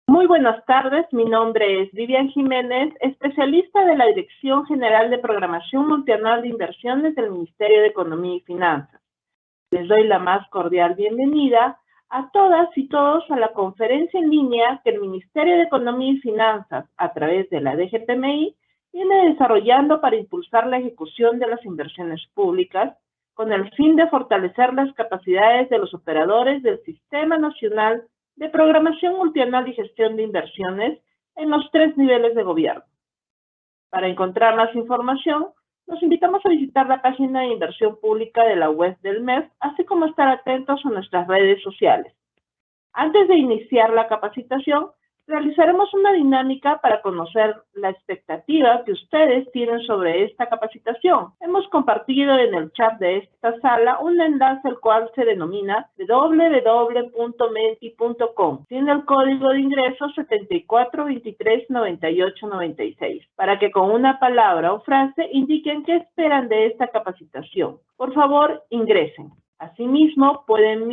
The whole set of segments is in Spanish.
Muy buenas tardes, mi nombre es Vivian Jiménez, especialista de la Dirección General de Programación Multianual de Inversiones del Ministerio de Economía y Finanzas. Les doy la más cordial bienvenida a todas y todos a la conferencia en línea que el Ministerio de Economía y Finanzas, a través de la DGPMI, viene desarrollando para impulsar la ejecución de las inversiones públicas con el fin de fortalecer las capacidades de los operadores del Sistema Nacional de Programación Multianual y Gestión de Inversiones en los 3 niveles de gobierno. Para encontrar más información, los invitamos a visitar la página de inversión pública de la web del MEF, así como estar atentos a nuestras redes sociales. Antes de iniciar la capacitación, realizaremos una dinámica para conocer la expectativa que ustedes tienen sobre esta capacitación. Hemos compartido en el chat de esta sala un enlace el cual se denomina www.menti.com. Tiene el código de ingreso 74239896 para que con una palabra o frase indiquen qué esperan de esta capacitación. Por favor, ingresen. Asimismo, pueden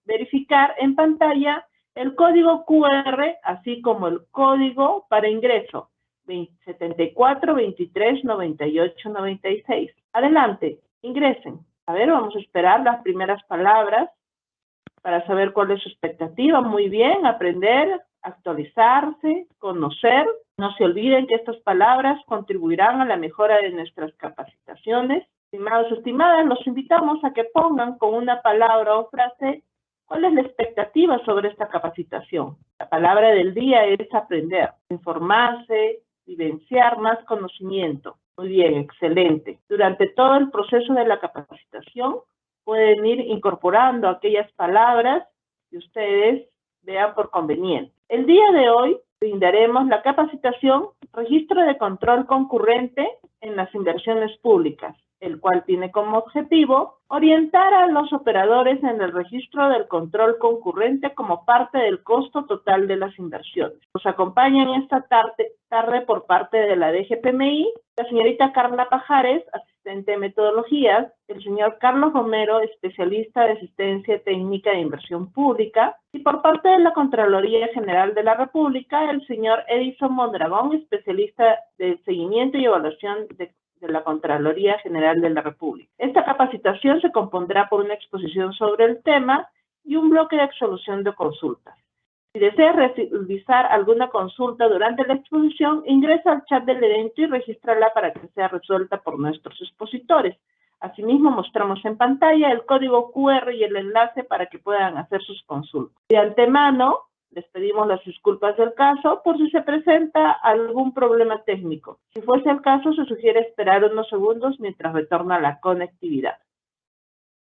verificar en pantalla el código QR, así como el código para ingreso 74239896. Adelante, ingresen. A ver, vamos a esperar las primeras palabras para saber cuál es su expectativa. Muy bien, aprender, actualizarse, conocer. No se olviden que estas palabras contribuirán a la mejora de nuestras capacitaciones. Estimados, estimadas, los invitamos a que pongan con una palabra o frase ¿cuál es la expectativa sobre esta capacitación? La palabra del día es aprender, informarse, vivenciar más conocimiento. Muy bien, excelente. Durante todo el proceso de la capacitación pueden ir incorporando aquellas palabras que ustedes vean por conveniente. El día de hoy brindaremos la capacitación Registro de Control Concurrente en las Inversiones Públicas, el cual tiene como objetivo orientar a los operadores en el registro del control concurrente como parte del costo total de las inversiones. Nos acompañan esta tarde por parte de la DGPMI, la señorita Carla Pajares, asistente de metodologías, el señor Carlos Romero, especialista de asistencia técnica de inversión pública, y por parte de la Contraloría General de la República, el señor Edison Mondragón, especialista de seguimiento y evaluación de la Contraloría General de la República. Esta capacitación se compondrá por una exposición sobre el tema y un bloque de solución de consultas. Si desea realizar alguna consulta durante la exposición, ingresa al chat del evento y regístrala para que sea resuelta por nuestros expositores. Asimismo, mostramos en pantalla el código QR y el enlace para que puedan hacer sus consultas. De antemano, les pedimos las disculpas del caso por si se presenta algún problema técnico. Si fuese el caso, se sugiere esperar unos segundos mientras retorna la conectividad.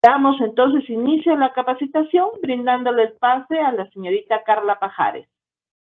Damos entonces inicio a la capacitación brindándole el pase a la señorita Carla Pajares.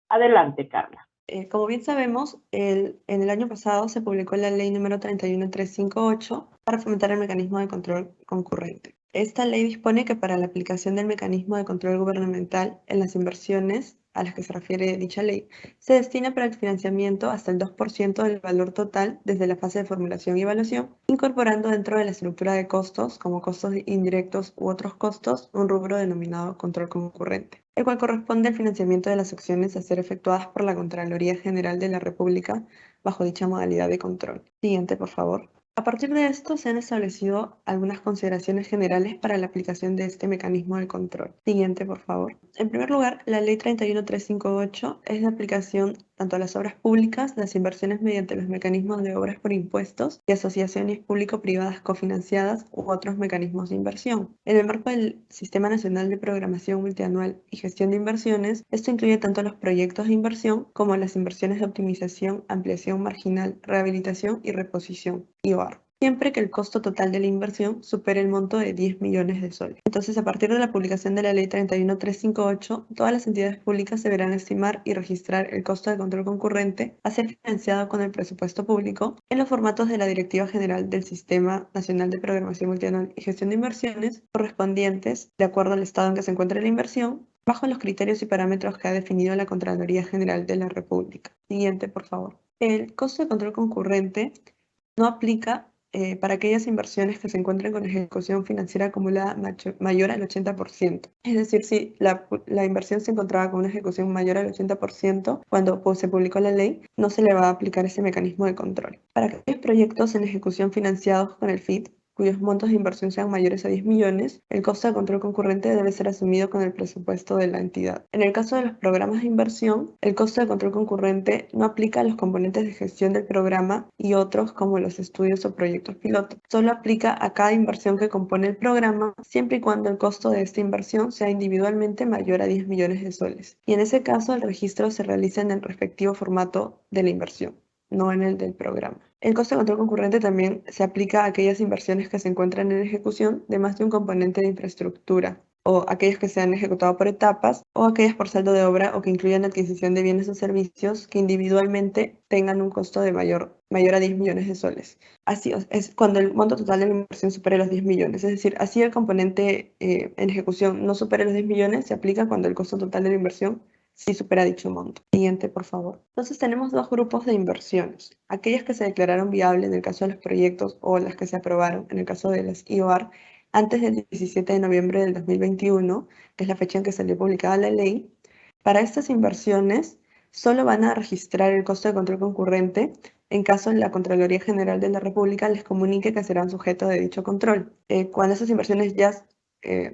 Adelante, Carla. Como bien sabemos, en el año pasado se publicó la ley número 31358 para fomentar el mecanismo de control concurrente. Esta ley dispone que para la aplicación del mecanismo de control gubernamental en las inversiones a las que se refiere dicha ley, se destina para el financiamiento hasta el 2% del valor total desde la fase de formulación y evaluación, incorporando dentro de la estructura de costos, como costos indirectos u otros costos, un rubro denominado control concurrente, el cual corresponde al financiamiento de las acciones a ser efectuadas por la Contraloría General de la República bajo dicha modalidad de control. Siguiente, por favor. A partir de esto se han establecido algunas consideraciones generales para la aplicación de este mecanismo de control. Siguiente, por favor. En primer lugar, la Ley 31358 es de aplicación tanto a las obras públicas, las inversiones mediante los mecanismos de obras por impuestos y asociaciones público-privadas cofinanciadas u otros mecanismos de inversión. En el marco del Sistema Nacional de Programación Multianual y Gestión de Inversiones, esto incluye tanto los proyectos de inversión como las inversiones de optimización, ampliación marginal, rehabilitación y reposición, IOR, siempre que el costo total de la inversión supere el monto de 10 millones de soles. Entonces, a partir de la publicación de la Ley 31358, todas las entidades públicas deberán estimar y registrar el costo de control concurrente a ser financiado con el presupuesto público en los formatos de la Directiva General del Sistema Nacional de Programación Multianual y Gestión de Inversiones correspondientes, de acuerdo al estado en que se encuentre la inversión, bajo los criterios y parámetros que ha definido la Contraloría General de la República. Siguiente, por favor. El costo de control concurrente no aplica para aquellas inversiones que se encuentren con ejecución financiera acumulada mayor al 80%. Es decir, si la inversión se encontraba con una ejecución mayor al 80%, cuando se publicó la ley, no se le va a aplicar ese mecanismo de control. Para aquellos proyectos en ejecución financiados con el FID, cuyos montos de inversión sean mayores a 10 millones, el costo de control concurrente debe ser asumido con el presupuesto de la entidad. En el caso de los programas de inversión, el costo de control concurrente no aplica a los componentes de gestión del programa y otros como los estudios o proyectos piloto. Solo aplica a cada inversión que compone el programa, siempre y cuando el costo de esta inversión sea individualmente mayor a 10 millones de soles. Y en ese caso, el registro se realiza en el respectivo formato de la inversión, no en el del programa. El costo de control concurrente también se aplica a aquellas inversiones que se encuentran en ejecución de más de un componente de infraestructura, o aquellas que se han ejecutado por etapas, o aquellas por saldo de obra o que incluyan adquisición de bienes o servicios que individualmente tengan un costo de mayor a 10 millones de soles. Así es cuando el monto total de la inversión supere los 10 millones. Es decir, así el componente en ejecución no supere los 10 millones, se aplica cuando el costo total de la inversión sí supera dicho monto. Siguiente, por favor. Entonces tenemos dos grupos de inversiones. Aquellas que se declararon viables en el caso de los proyectos o las que se aprobaron en el caso de las IOR antes del 17 de noviembre del 2021, que es la fecha en que salió publicada la ley. Para estas inversiones solo van a registrar el costo de control concurrente en caso la Contraloría General de la República les comunique que serán sujetos de dicho control. Cuando esas inversiones ya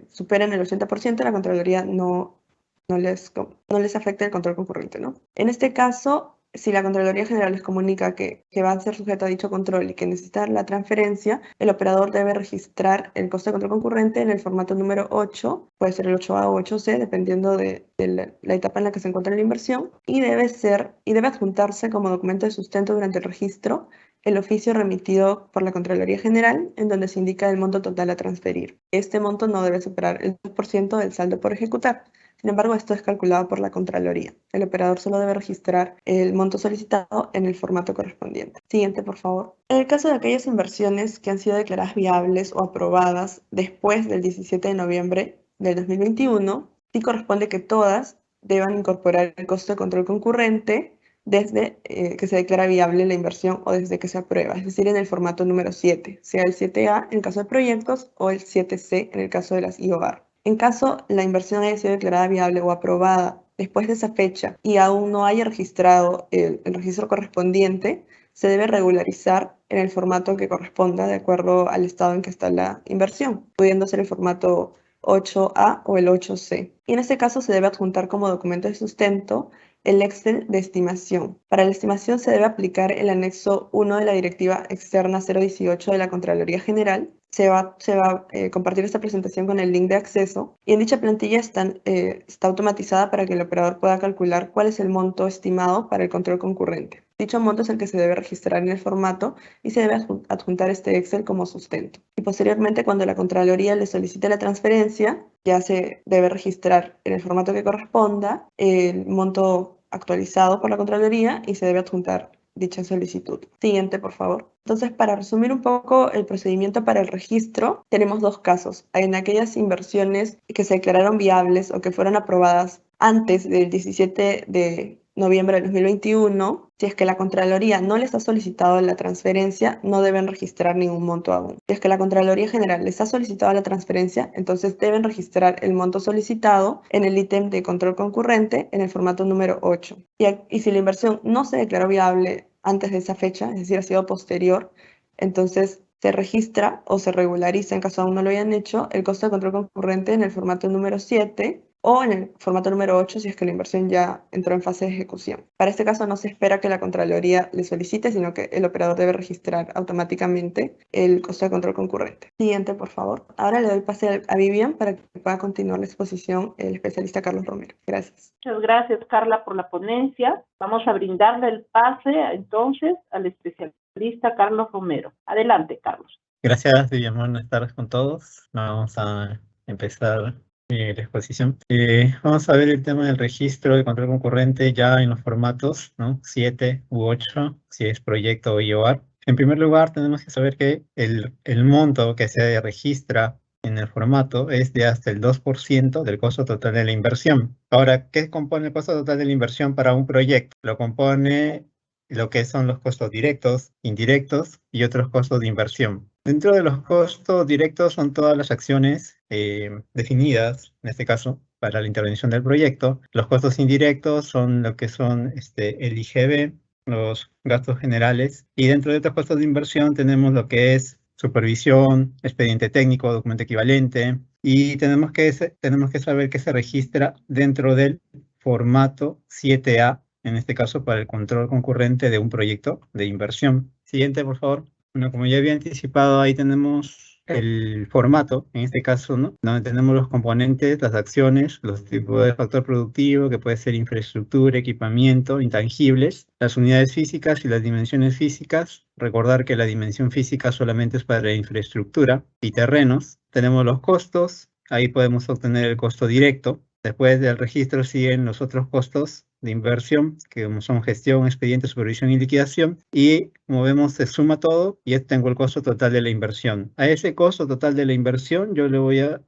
superen el 80%, la Contraloría no les afecta el control concurrente, ¿no? En este caso, si la Contraloría General les comunica que va a ser sujeto a dicho control y que necesita la transferencia, el operador debe registrar el costo de control concurrente en el formato número 8, puede ser el 8A o 8C, dependiendo de la etapa en la que se encuentra la inversión, y debe adjuntarse como documento de sustento durante el registro el oficio remitido por la Contraloría General, en donde se indica el monto total a transferir. Este monto no debe superar el 2% del saldo por ejecutar. Sin embargo, esto es calculado por la Contraloría. El operador solo debe registrar el monto solicitado en el formato correspondiente. Siguiente, por favor. En el caso de aquellas inversiones que han sido declaradas viables o aprobadas después del 17 de noviembre del 2021, sí corresponde que todas deban incorporar el costo de control concurrente desde que se declara viable la inversión o desde que se aprueba, es decir, en el formato número 7, sea el 7A en el caso de proyectos o el 7C en el caso de las IOR. En caso la inversión haya sido declarada viable o aprobada después de esa fecha y aún no haya registrado el registro correspondiente, se debe regularizar en el formato que corresponda de acuerdo al estado en que está la inversión, pudiendo ser el formato 8A o el 8C. Y en este caso se debe adjuntar como documento de sustento el Excel de estimación. Para la estimación se debe aplicar el anexo 1 de la Directiva Externa 018 de la Contraloría General. Se va a compartir esta presentación con el link de acceso y en dicha plantilla está automatizada para que el operador pueda calcular cuál es el monto estimado para el control concurrente. Dicho monto es el que se debe registrar en el formato y se debe adjuntar este Excel como sustento. Y posteriormente, cuando la Contraloría le solicite la transferencia, ya se debe registrar en el formato que corresponda el monto actualizado por la Contraloría y se debe adjuntar dicha solicitud. Siguiente, por favor. Entonces, para resumir un poco el procedimiento para el registro, tenemos dos casos. En aquellas inversiones que se declararon viables o que fueron aprobadas antes del 17 de noviembre de 2021, si es que la Contraloría no les ha solicitado la transferencia, no deben registrar ningún monto aún. Si es que la Contraloría General les ha solicitado la transferencia, entonces deben registrar el monto solicitado en el ítem de control concurrente en el formato número 8. Y si la inversión no se declaró viable antes de esa fecha, es decir, ha sido posterior, entonces se registra o se regulariza, en caso aún no lo hayan hecho, el costo de control concurrente en el formato número 7 o en el formato número 8 si es que la inversión ya entró en fase de ejecución. Para este caso no se espera que la Contraloría le solicite, sino que el operador debe registrar automáticamente el costo de control concurrente. Siguiente, por favor. Ahora le doy pase a Vivian para que pueda continuar la exposición el especialista Carlos Romero. Gracias. Muchas gracias, Carla, por la ponencia. Vamos a brindarle el pase entonces al especialista Carlos Romero. Adelante, Carlos. Gracias, Vivian. Buenas tardes con todos. Vamos a empezar la exposición. Vamos a ver el tema del registro de control concurrente ya en los formatos, ¿no? 7 u 8, si es proyecto o IOR. En primer lugar, tenemos que saber que el monto que se registra en el formato es de hasta el 2% del costo total de la inversión. Ahora, ¿qué compone el costo total de la inversión para un proyecto? Lo compone lo que son los costos directos, indirectos y otros costos de inversión. Dentro de los costos directos son todas las acciones definidas, en este caso, para la intervención del proyecto. Los costos indirectos son lo que son el IGB, los gastos generales, y dentro de otros costos de inversión tenemos lo que es supervisión, expediente técnico, documento equivalente, y tenemos que saber qué se registra dentro del formato 7A, en este caso para el control concurrente de un proyecto de inversión. Siguiente, por favor. Bueno, como ya había anticipado, ahí tenemos el formato, en este caso, ¿no? Donde tenemos los componentes, las acciones, los tipos de factor productivo, que puede ser infraestructura, equipamiento, intangibles, las unidades físicas y las dimensiones físicas. Recordar que la dimensión física solamente es para la infraestructura y terrenos. Tenemos los costos, ahí podemos obtener el costo directo. Después del registro siguen los otros costos de inversión, que son gestión, expediente, supervisión y liquidación. Y como vemos, se suma todo y tengo el costo total de la inversión. A ese costo total de la inversión yo le voy a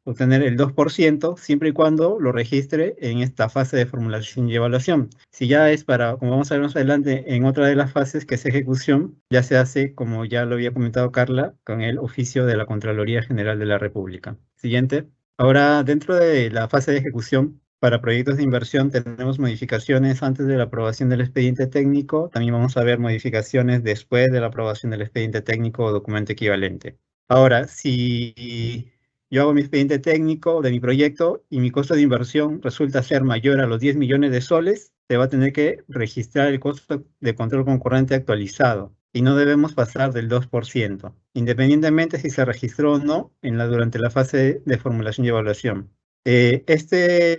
obtener el 2%, siempre y cuando lo registre en esta fase de formulación y evaluación. Si ya es para, como vamos a ver más adelante, en otra de las fases, que es ejecución, ya se hace, como ya lo había comentado Carla, con el oficio de la Contraloría General de la República. Siguiente. Ahora, dentro de la fase de ejecución, para proyectos de inversión tenemos modificaciones antes de la aprobación del expediente técnico. También vamos a ver modificaciones después de la aprobación del expediente técnico o documento equivalente. Ahora, si yo hago mi expediente técnico de mi proyecto y mi costo de inversión resulta ser mayor a los 10 millones de soles, se va a tener que registrar el costo de control concurrente actualizado. Y no debemos pasar del 2%, independientemente si se registró o no durante la fase de formulación y evaluación. Este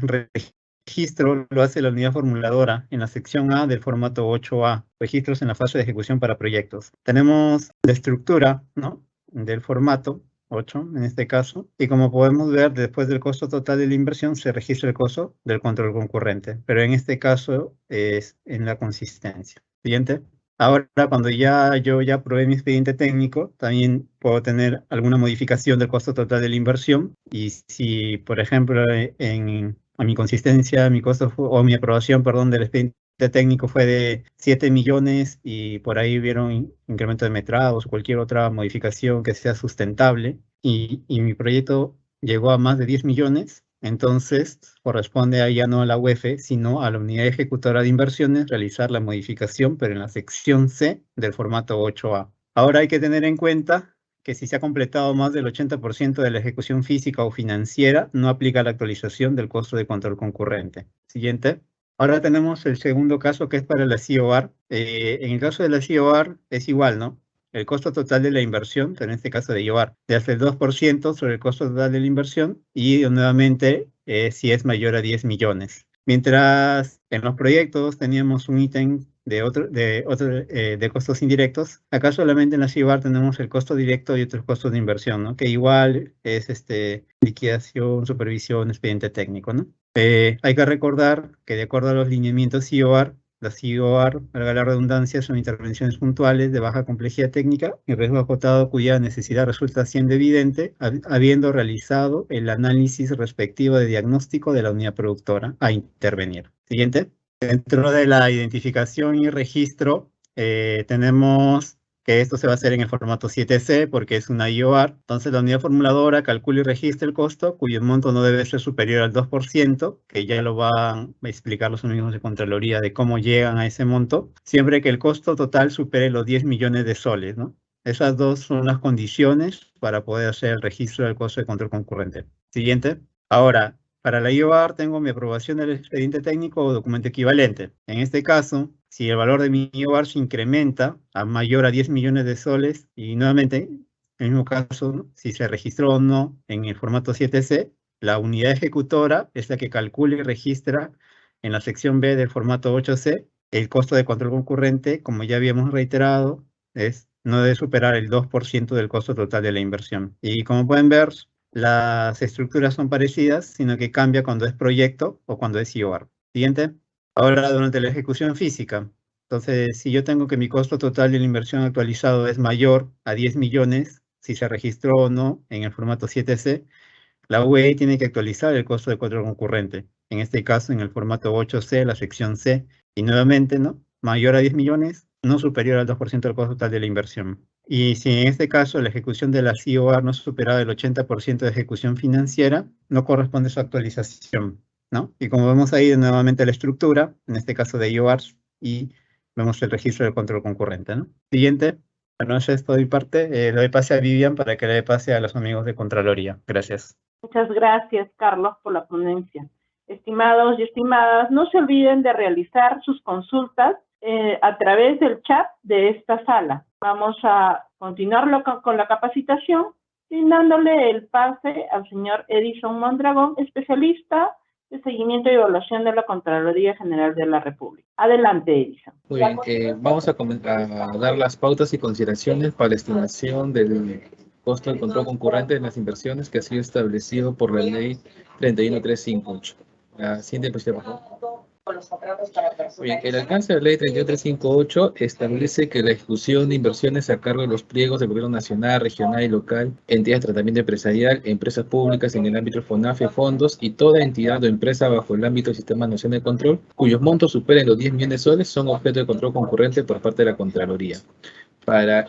registro lo hace la unidad formuladora en la sección A del formato 8A, registros en la fase de ejecución para proyectos. Tenemos la estructura, ¿no?, del formato 8 en este caso, y como podemos ver, después del costo total de la inversión se registra el costo del control concurrente, pero en este caso es en la consistencia. Siguiente. Ahora, cuando yo ya probé mi expediente técnico, también puedo tener alguna modificación del costo total de la inversión. Y si, por ejemplo, a mi consistencia, mi costo o mi aprobación, perdón, del expediente técnico fue de 7 millones y por ahí vieron incremento de metrados o cualquier otra modificación que sea sustentable y mi proyecto llegó a más de 10 millones, entonces corresponde ahí ya no a la UEF, sino a la unidad ejecutora de inversiones realizar la modificación, pero en la sección C del formato 8A. Ahora hay que tener en cuenta que si se ha completado más del 80% de la ejecución física o financiera, no aplica la actualización del costo de control concurrente. Siguiente. Ahora tenemos el segundo caso, que es para la COR. En el caso de la COR es igual, ¿no? El costo total de la inversión, en este caso de IOR, de hasta el 2% sobre el costo total de la inversión y nuevamente si es mayor a 10 millones. Mientras en los proyectos teníamos un ítem de costos indirectos, acá solamente en la CIOR tenemos el costo directo y otros costos de inversión, ¿no?, que igual es liquidación, supervisión, expediente técnico, ¿no? Hay que recordar que de acuerdo a los lineamientos CIOR, las CIOR, valga la redundancia, son intervenciones puntuales de baja complejidad técnica y riesgo acotado cuya necesidad resulta siendo evidente habiendo realizado el análisis respectivo de diagnóstico de la unidad productora a intervenir. Siguiente. Dentro de la identificación y registro tenemos que esto se va a hacer en el formato 7C porque es una IOR. Entonces la unidad formuladora calcula y registra el costo cuyo monto no debe ser superior al 2%, que ya lo van a explicar los organismos de Contraloría de cómo llegan a ese monto, siempre que el costo total supere los 10 millones de soles, ¿no? Esas dos son las condiciones para poder hacer el registro del costo de control concurrente. Siguiente. Ahora, para la IOR tengo mi aprobación del expediente técnico o documento equivalente. En este caso, si el valor de mi IOR se incrementa a mayor a 10 millones de soles, y nuevamente, en el mismo caso, ¿no?, si se registró o no en el formato 7C, la unidad ejecutora es la que calcula y registra en la sección B del formato 8C el costo de control concurrente, como ya habíamos reiterado, no debe superar el 2% del costo total de la inversión. Y como pueden ver, las estructuras son parecidas, sino que cambia cuando es proyecto o cuando es IOR. Siguiente. Ahora, durante la ejecución física. Entonces, si yo tengo que mi costo total de la inversión actualizado es mayor a 10 millones, si se registró o no en el formato 7C, la UE tiene que actualizar el costo de control concurrente. En este caso, en el formato 8C, la sección C. Y nuevamente, ¿no?, mayor a 10 millones, no superior al 2% del costo total de la inversión. Y si en este caso la ejecución de la CIOAR no superaba el 80% de ejecución financiera, no corresponde su actualización, ¿no? Y como vemos ahí nuevamente la estructura, en este caso de IOARs, y vemos el registro de control concurrente, ¿no? Siguiente. Bueno, eso es todo mi parte. Le doy pase a Vivian para que le dé pase a los amigos de Contraloría. Gracias. Muchas gracias, Carlos, por la ponencia. Estimados y estimadas, no se olviden de realizar sus consultas a través del chat de esta sala. Vamos a continuarlo con la capacitación, brindándole el pase al señor Edison Mondragón, especialista de seguimiento y evaluación de la Contraloría General de la República. Adelante, Edison. Muy bien, vamos a dar las pautas y consideraciones para la estimación del costo del control concurrente de las inversiones que ha sido establecido por la Ley 31358. La siguiente diapositiva, por favor. Muy bien, el alcance de la Ley 31358 establece que la ejecución de inversiones a cargo de los pliegos del gobierno nacional, regional y local, entidades de tratamiento empresarial, empresas públicas en el ámbito del FONAFE, fondos y toda entidad o empresa bajo el ámbito del Sistema Nacional de Control, cuyos montos superen los 10 millones de soles, son objeto de control concurrente por parte de la Contraloría. Para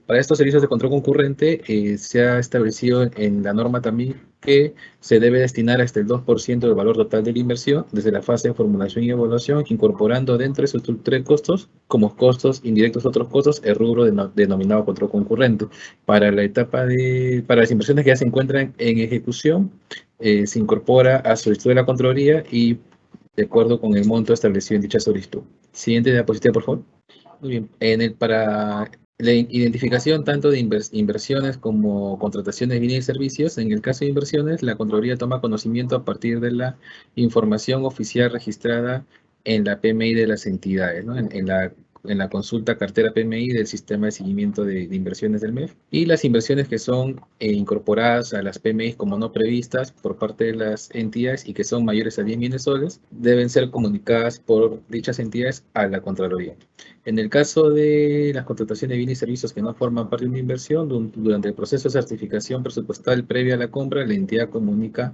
estos servicios de control concurrente se ha establecido en la norma también que se debe destinar hasta el 2% del valor total de la inversión desde la fase de formulación y evaluación, incorporando dentro de su estructura de costos, como costos indirectos otros costos, el rubro denominado control concurrente. Para las inversiones que ya se encuentran en ejecución, se incorpora a solicitud de la Contraloría y de acuerdo con el monto establecido en dicha solicitud. Siguiente diapositiva, por favor. Muy bien, para la identificación tanto de inversiones como contrataciones de bienes y servicios, en el caso de inversiones, la Contraloría toma conocimiento a partir de la información oficial registrada en la PMI de las entidades, ¿no? En la consulta cartera PMI del sistema de seguimiento de inversiones del MEF, y las inversiones que son incorporadas a las PMI como no previstas por parte de las entidades y que son mayores a 10 millones de soles, deben ser comunicadas por dichas entidades a la Contraloría. En el caso de las contrataciones de bienes y servicios que no forman parte de una inversión, durante el proceso de certificación presupuestal previa a la compra, la entidad comunica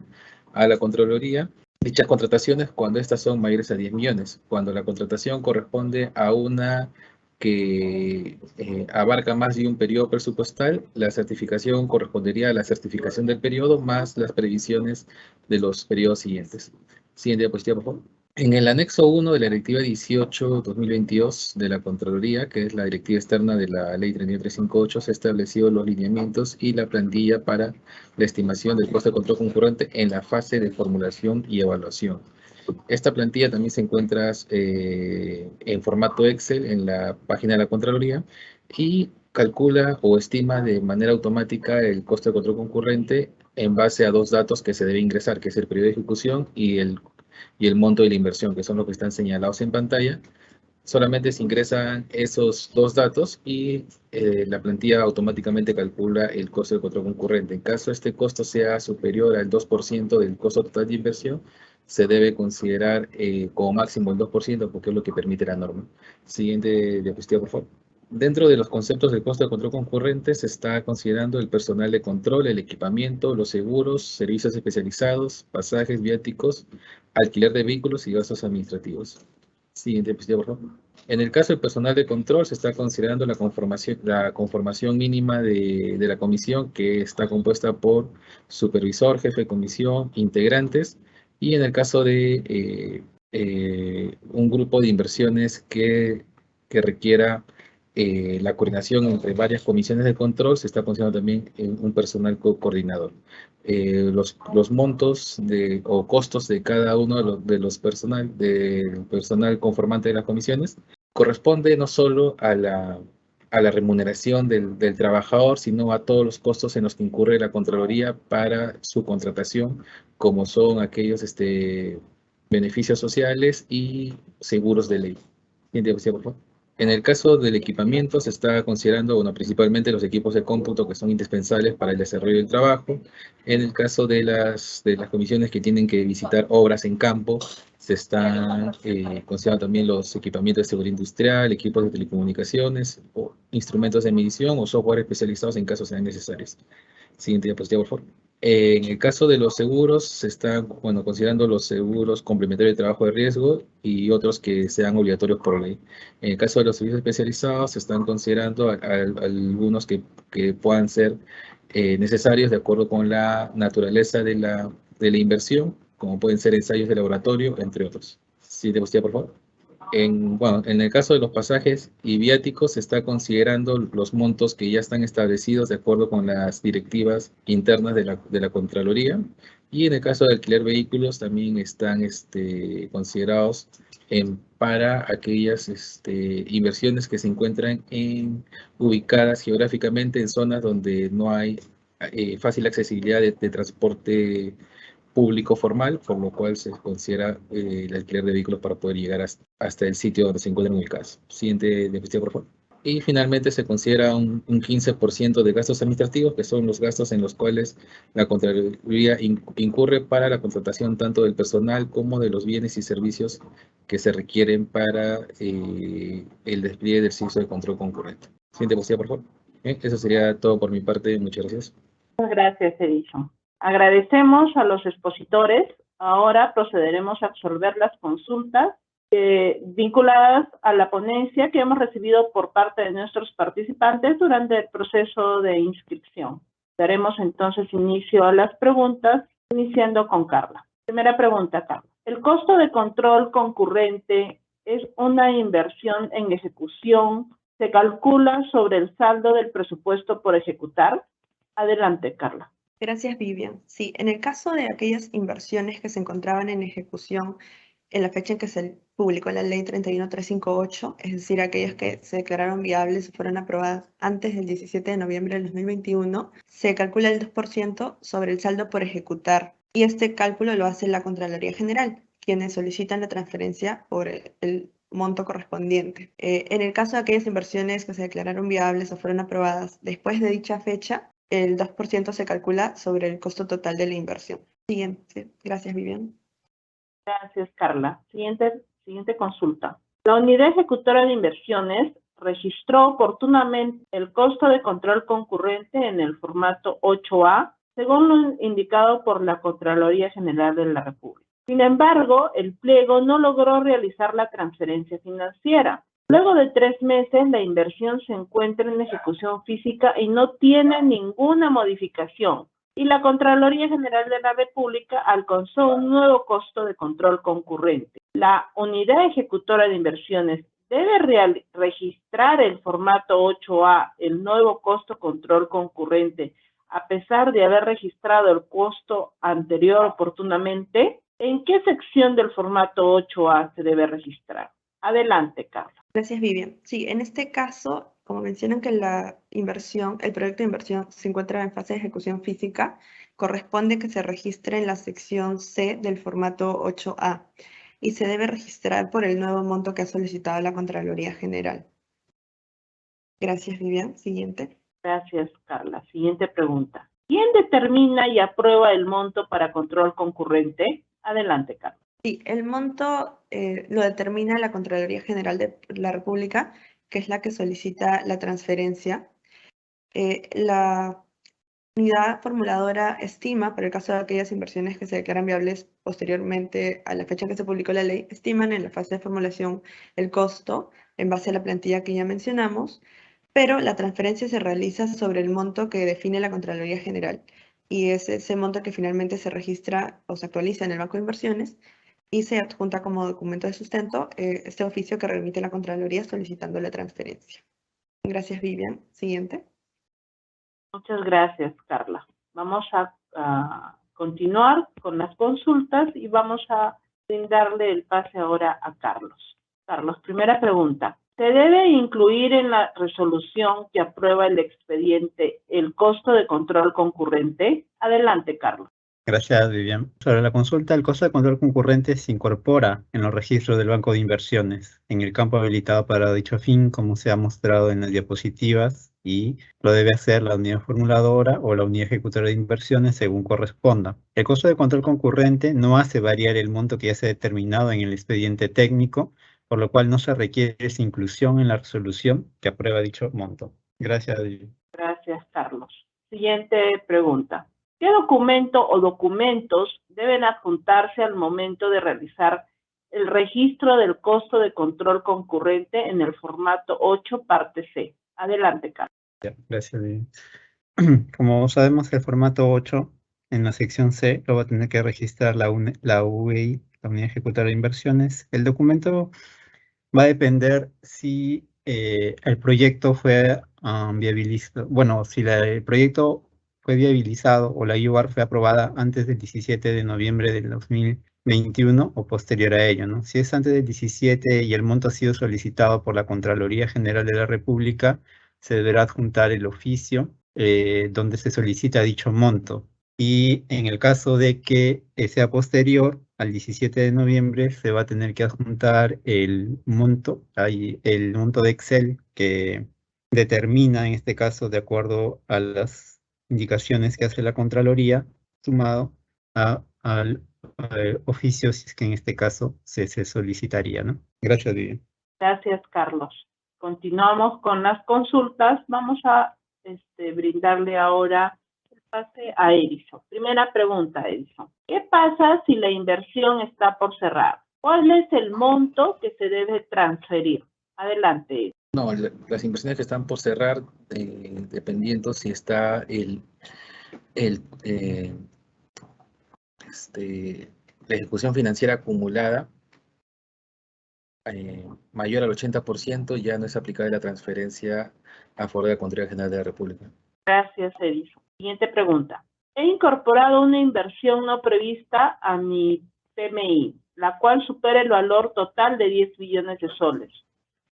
a la Contraloría dichas contrataciones cuando estas son mayores a 10 millones. Cuando la contratación corresponde a una que abarca más de un periodo presupuestal, la certificación correspondería a la certificación del periodo más las previsiones de los periodos siguientes. Siguiente diapositiva, por favor. En el anexo 1 de la Directiva 18-2022 de la Contraloría, que es la directiva externa de la Ley 31358, se han establecido los lineamientos y la plantilla para la estimación del costo de control concurrente en la fase de formulación y evaluación. Esta plantilla también se encuentra en formato Excel en la página de la Contraloría y calcula o estima de manera automática el costo de control concurrente en base a dos datos que se debe ingresar, que es el periodo de ejecución y el monto de la inversión, que son los que están señalados en pantalla. Solamente se ingresan esos dos datos y la plantilla automáticamente calcula el costo del control concurrente. En caso este costo sea superior al 2% del costo total de inversión, se debe considerar como máximo el 2% porque es lo que permite la norma. Siguiente diapositiva, por favor. Dentro de los conceptos del costo de control concurrente se está considerando el personal de control, el equipamiento, los seguros, servicios especializados, pasajes viáticos, alquiler de vehículos y gastos administrativos. Siguiente diapositiva, por favor. En el caso del personal de control se está considerando la conformación mínima de la comisión, que está compuesta por supervisor, jefe de comisión, integrantes, y en el caso de un grupo de inversiones que requiera la coordinación entre varias comisiones de control, se está considerando también un personal coordinador. Los montos o costos de cada uno de los del personal conformante de las comisiones corresponde no solo a la remuneración del trabajador, sino a todos los costos en los que incurre la Contraloría para su contratación, como son aquellos beneficios sociales y seguros de ley. Siguiente diapositiva, por favor. En el caso del equipamiento se está considerando, bueno, principalmente los equipos de cómputo que son indispensables para el desarrollo del trabajo. En el caso de las comisiones que tienen que visitar obras en campo, se están considerando también los equipamientos de seguridad industrial, equipos de telecomunicaciones, o instrumentos de medición o software especializados en casos sean necesarios. Siguiente diapositiva, por favor. En el caso de los seguros, se están considerando los seguros complementarios de trabajo de riesgo y otros que sean obligatorios por ley. En el caso de los servicios especializados, se están considerando algunos que puedan ser necesarios de acuerdo con la naturaleza de la inversión, como pueden ser ensayos de laboratorio, entre otros. Siguiente diapositiva, por favor. En el caso de los pasajes y viáticos, se está considerando los montos que ya están establecidos de acuerdo con las directivas internas de la Contraloría. Y en el caso de alquiler vehículos, también están considerados para aquellas inversiones que se encuentran ubicadas geográficamente en zonas donde no hay fácil accesibilidad de transporte público formal, por lo cual se considera el alquiler de vehículos para poder llegar hasta el sitio donde se encuentran ubicados. Siguiente diapositiva, por favor. Y finalmente se considera un 15% de gastos administrativos, que son los gastos en los cuales la Contraloría incurre para la contratación tanto del personal como de los bienes y servicios que se requieren para el despliegue del servicio de control concurrente. Siguiente diapositiva, por favor. Bien, eso sería todo por mi parte. Muchas gracias. Muchas gracias, Edison. Agradecemos a los expositores. Ahora procederemos a absolver las consultas vinculadas a la ponencia que hemos recibido por parte de nuestros participantes durante el proceso de inscripción. Daremos entonces inicio a las preguntas, iniciando con Carla. Primera pregunta, Carla. ¿El costo de control concurrente es una inversión en ejecución? ¿Se calcula sobre el saldo del presupuesto por ejecutar? Adelante, Carla. Gracias, Vivian. Sí, en el caso de aquellas inversiones que se encontraban en ejecución en la fecha en que se publicó la Ley 31358, es decir, aquellas que se declararon viables y fueron aprobadas antes del 17 de noviembre del 2021, se calcula el 2% sobre el saldo por ejecutar, y este cálculo lo hace la Contraloría General, quienes solicitan la transferencia por el monto correspondiente. En el caso de aquellas inversiones que se declararon viables o fueron aprobadas después de dicha fecha, el 2% se calcula sobre el costo total de la inversión. Siguiente. Gracias, Vivian. Gracias, Carla. Siguiente consulta. La unidad ejecutora de inversiones registró oportunamente el costo de control concurrente en el formato 8A, según lo indicado por la Contraloría General de la República. Sin embargo, el pliego no logró realizar la transferencia financiera. Luego de 3 meses, la inversión se encuentra en ejecución física y no tiene ninguna modificación. Y la Contraloría General de la República alcanzó un nuevo costo de control concurrente. La unidad ejecutora de inversiones debe registrar el formato 8A, el nuevo costo control concurrente, a pesar de haber registrado el costo anterior oportunamente. ¿En qué sección del formato 8A se debe registrar? Adelante, Carla. Gracias, Vivian. Sí, en este caso, como mencionan que la inversión, el proyecto de inversión se encuentra en fase de ejecución física, corresponde que se registre en la sección C del formato 8A y se debe registrar por el nuevo monto que ha solicitado la Contraloría General. Gracias, Vivian. Siguiente. Gracias, Carla. Siguiente pregunta. ¿Quién determina y aprueba el monto para control concurrente? Adelante, Carla. Sí, el monto lo determina la Contraloría General de la República, que es la que solicita la transferencia. La unidad formuladora estima, para el caso de aquellas inversiones que se declaran viables posteriormente a la fecha en que se publicó la ley, estiman en la fase de formulación el costo en base a la plantilla que ya mencionamos, pero la transferencia se realiza sobre el monto que define la Contraloría General, y es ese monto que finalmente se registra o se actualiza en el Banco de Inversiones y se adjunta como documento de sustento este oficio que remite la Contraloría solicitando la transferencia. Gracias, Vivian. Siguiente. Muchas gracias, Carla. Vamos a continuar con las consultas y vamos a brindarle el pase ahora a Carlos. Carlos, primera pregunta. ¿Se debe incluir en la resolución que aprueba el expediente el costo de control concurrente? Adelante, Carlos. Gracias, Vivian. Sobre la consulta, el costo de control concurrente se incorpora en los registros del Banco de Inversiones, en el campo habilitado para dicho fin, como se ha mostrado en las diapositivas, y lo debe hacer la unidad formuladora o la unidad ejecutora de inversiones según corresponda. El costo de control concurrente no hace variar el monto que ya se ha determinado en el expediente técnico, por lo cual no se requiere su inclusión en la resolución que aprueba dicho monto. Gracias, Vivian. Gracias, Carlos. Siguiente pregunta. ¿Qué documento o documentos deben adjuntarse al momento de realizar el registro del costo de control concurrente en el formato 8, parte C? Adelante, Carlos. Ya, gracias. Como sabemos, el formato 8 en la sección C lo va a tener que registrar la UEI, la Unidad Ejecutora de Inversiones. El documento va a depender si el proyecto fue viabilizado, bueno, si el proyecto fue viabilizado o la UR fue aprobada antes del 17 de noviembre del 2021 o posterior a ello, ¿no? Si es antes del 17 y el monto ha sido solicitado por la Contraloría General de la República, se deberá adjuntar el oficio donde se solicita dicho monto. Y en el caso de que sea posterior al 17 de noviembre, se va a tener que adjuntar el monto, el monto de Excel que determina, en este caso, de acuerdo a las indicaciones que hace la Contraloría, sumado al oficio, si es que en este caso se solicitaría, ¿no? Gracias, Vivian. Gracias, Carlos. Continuamos con las consultas. Vamos a brindarle ahora el pase a Edison. Primera pregunta, Edison. ¿Qué pasa si la inversión está por cerrar? ¿Cuál es el monto que se debe transferir? Adelante, Edison. No, las inversiones que están por cerrar, dependiendo si está el, la ejecución financiera acumulada mayor al 80%, ya no es aplicable la transferencia a favor de la Contraloría General de la República. Gracias, Edison. Siguiente pregunta. He incorporado una inversión no prevista a mi PMI, la cual supera el valor total de 10 billones de soles.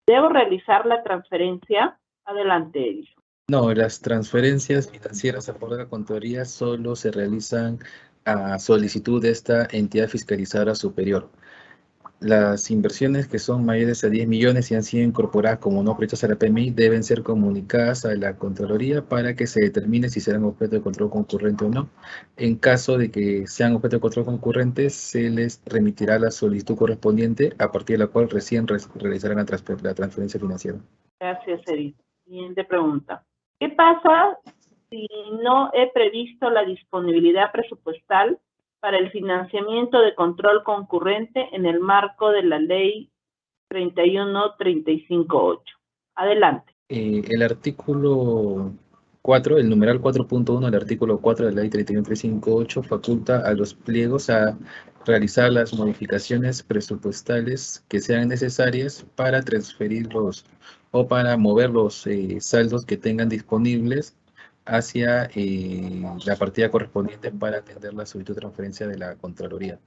¿Debo realizar la transferencia? Adelante, Edison. No, las transferencias financieras a favor de la Contraloría solo se realizan a solicitud de esta entidad fiscalizadora superior. Las inversiones que son mayores a 10 millones y han sido incorporadas como no previstas a la PMI deben ser comunicadas a la Contraloría para que se determine si serán objeto de control concurrente o no. En caso de que sean objeto de control concurrente, se les remitirá la solicitud correspondiente, a partir de la cual recién realizarán la transferencia financiera. Gracias, Edison. Siguiente pregunta. ¿Qué pasa si no he previsto la disponibilidad presupuestal para el financiamiento de control concurrente en el marco de la ley 31358? Adelante. El artículo 4, el numeral 4.1 del artículo 4 de la ley 31358 faculta a los pliegos a realizar las modificaciones presupuestales que sean necesarias para transferirlos o para mover los saldos que tengan disponibles hacia la partida correspondiente para atender la solicitud de transferencia de la Contraloría.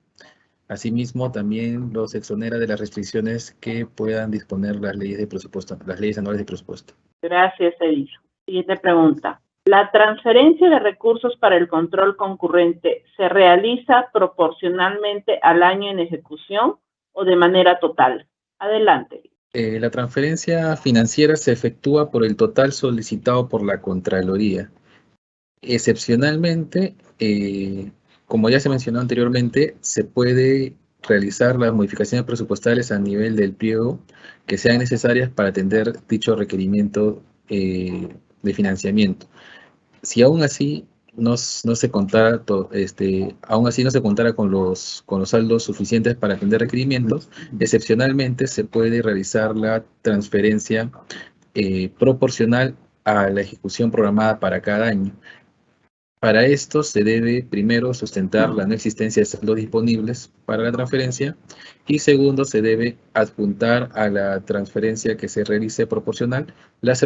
Asimismo, también los exonera de las restricciones que puedan disponer las leyes de presupuesto, las leyes anuales de presupuesto. Gracias, Edison. Siguiente pregunta. ¿La transferencia de recursos para el control concurrente se realiza proporcionalmente al año en ejecución o de manera total? Adelante. La transferencia financiera se efectúa por el total solicitado por la Contraloría. Excepcionalmente, como ya se mencionó anteriormente, se puede realizar las modificaciones presupuestales a nivel del pliego que sean necesarias para atender dicho requerimiento de financiamiento. Si aún así no se contara, aún así no se contara con los saldos suficientes para atender requerimientos, excepcionalmente se puede realizar la transferencia proporcional a la ejecución programada para cada año. Para esto se debe primero sustentar la no existencia de saldos disponibles para la transferencia y segundo se debe adjuntar a la transferencia que se realice proporcional las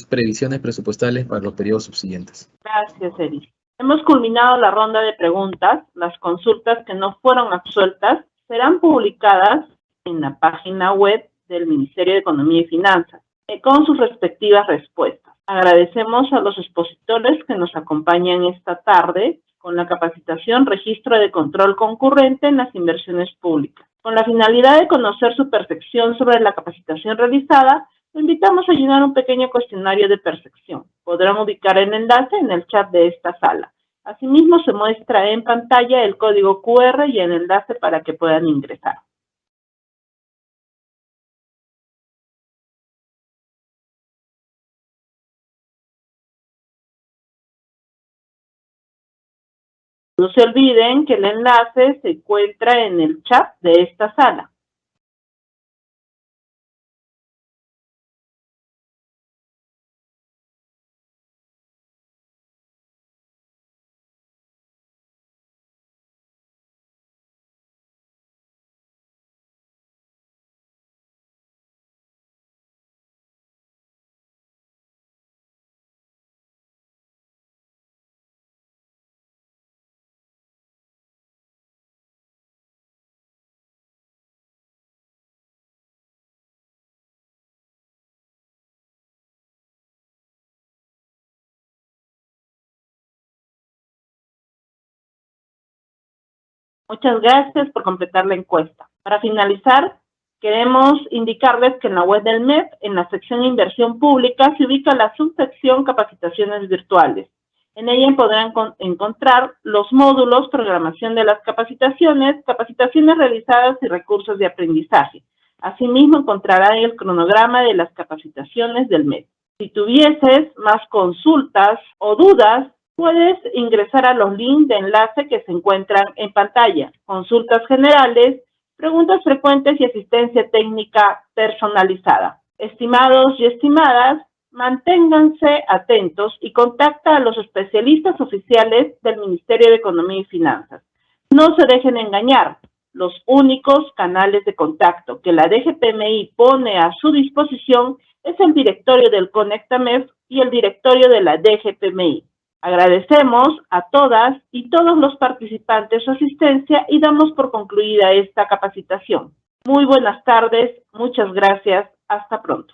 previsiones presupuestales para los periodos subsiguientes. Gracias, Edison. Hemos culminado la ronda de preguntas. Las consultas que no fueron absueltas serán publicadas en la página web del Ministerio de Economía y Finanzas con sus respectivas respuestas. Agradecemos a los expositores que nos acompañan esta tarde con la capacitación Registro de Control Concurrente en las Inversiones Públicas. Con la finalidad de conocer su percepción sobre la capacitación realizada, lo invitamos a llenar un pequeño cuestionario de percepción. Podrán ubicar el enlace en el chat de esta sala. Asimismo, se muestra en pantalla el código QR y el enlace para que puedan ingresar. No se olviden que el enlace se encuentra en el chat de esta sala. Muchas gracias por completar la encuesta. Para finalizar, queremos indicarles que en la web del MEP, en la sección Inversión Pública, se ubica la subsección Capacitaciones Virtuales. En ella podrán encontrar los módulos, programación de las capacitaciones, capacitaciones realizadas y recursos de aprendizaje. Asimismo, encontrarán el cronograma de las capacitaciones del MEP. Si tuvieses más consultas o dudas, puedes ingresar a los links de enlace que se encuentran en pantalla. Consultas generales, preguntas frecuentes y asistencia técnica personalizada. Estimados y estimadas, manténganse atentos y contacta a los especialistas oficiales del Ministerio de Economía y Finanzas. No se dejen engañar. Los únicos canales de contacto que la DGPMI pone a su disposición es el directorio del CONECTAMEF y el directorio de la DGPMI. Agradecemos a todas y todos los participantes su asistencia y damos por concluida esta capacitación. Muy buenas tardes, muchas gracias, hasta pronto.